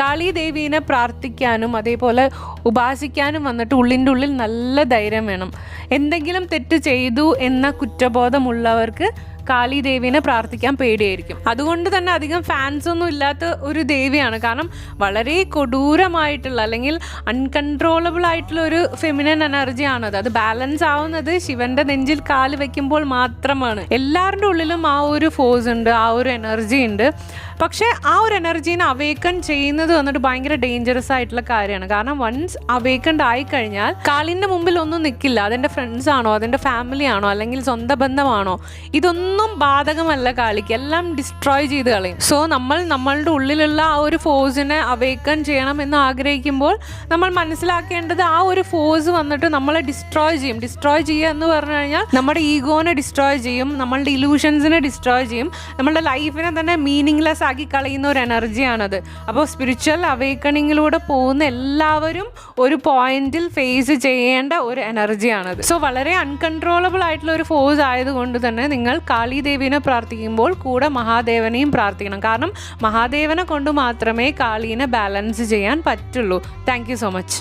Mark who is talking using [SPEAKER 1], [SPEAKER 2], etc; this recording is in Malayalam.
[SPEAKER 1] കാളി ദേവീനെ പ്രാർത്ഥിക്കാനും അതേപോലെ ഉപാസിക്കാനും വന്നിട്ട് ഉള്ളിൻ്റെ ഉള്ളിൽ നല്ല ധൈര്യം വേണം. എന്തെങ്കിലും തെറ്റ് ചെയ്തു എന്ന കുറ്റബോധമുള്ളവർക്ക് കാളി ദേവീനെ പ്രാർത്ഥിക്കാൻ പേടിയായിരിക്കും. അതുകൊണ്ട് തന്നെ അധികം ഫാൻസ് ഒന്നും ഇല്ലാത്ത ഒരു ദേവിയാണ്. കാരണം വളരെ കൊടൂരമായിട്ടുള്ള അല്ലെങ്കിൽ അൺകൺട്രോളബിൾ ആയിട്ടുള്ള ഒരു ഫെമിനൻ എനർജിയാണത്. അത് ബാലൻസ് ആവുന്നത് ശിവന്റെ നെഞ്ചിൽ കാല് വെക്കുമ്പോൾ മാത്രമാണ്. എല്ലാവരുടെ ഉള്ളിലും ആ ഒരു ഫോഴ്സ് ഉണ്ട്, ആ ഒരു എനർജി ഉണ്ട്. പക്ഷേ ആ ഒരു എനർജീനെ അവേക്കൺ ചെയ്യുന്നത് വന്നിട്ട് ഭയങ്കര ഡേഞ്ചറസ് ആയിട്ടുള്ള കാര്യമാണ്. കാരണം വൺസ് അവേക്കൺഡ് ആയിക്കഴിഞ്ഞാൽ കാളിൻ്റെ മുമ്പിൽ ഒന്നും നിൽക്കില്ല. അതെൻ്റെ ഫ്രണ്ട്സ് ആണോ, അതെൻ്റെ ഫാമിലി ആണോ, അല്ലെങ്കിൽ സ്വന്തം ബന്ധമാണോ, ഇതൊന്നും ബാധകമല്ല കാളിക്ക്. എല്ലാം ഡിസ്ട്രോയ് ചെയ്ത് കളയും. സോ നമ്മളുടെ ഉള്ളിലുള്ള ആ ഒരു ഫോഴ്സിനെ അവേക്കൺ ചെയ്യണം എന്ന് ആഗ്രഹിക്കുമ്പോൾ നമ്മൾ മനസ്സിലാക്കേണ്ടത് ആ ഒരു ഫോഴ്സ് വന്നിട്ട് നമ്മളെ ഡിസ്ട്രോയ് ചെയ്യും. ഡിസ്ട്രോയ് ചെയ്യുക എന്ന് പറഞ്ഞു കഴിഞ്ഞാൽ നമ്മുടെ ഈഗോനെ ഡിസ്ട്രോയ് ചെയ്യും, നമ്മളുടെ ഇലൂഷൻസിനെ ഡിസ്ട്രോയ് ചെയ്യും, നമ്മളുടെ ലൈഫിനെ തന്നെ മീനിങ്ലെസ് ആക്കി കളയുന്ന ഒരു എനർജിയാണത്. അപ്പോൾ സ്പിരിച്വൽ അവേക്കണിങ്ങിലൂടെ പോകുന്ന എല്ലാവരും ഒരു പോയിന്റിൽ ഫേസ് ചെയ്യേണ്ട ഒരു എനർജിയാണത്. സോ വളരെ അൺകൺട്രോളബിൾ ആയിട്ടുള്ള ഒരു ഫോഴ്സ് ആയതുകൊണ്ട് തന്നെ നിങ്ങൾ കാളി ദേവീനെ പ്രാർത്ഥിക്കുമ്പോൾ കൂടെ മഹാദേവനെയും പ്രാർത്ഥിക്കണം. കാരണം മഹാദേവനെ കൊണ്ട് മാത്രമേ കാളീനെ ബാലൻസ് ചെയ്യാൻ പറ്റുള്ളൂ. Thank you so much.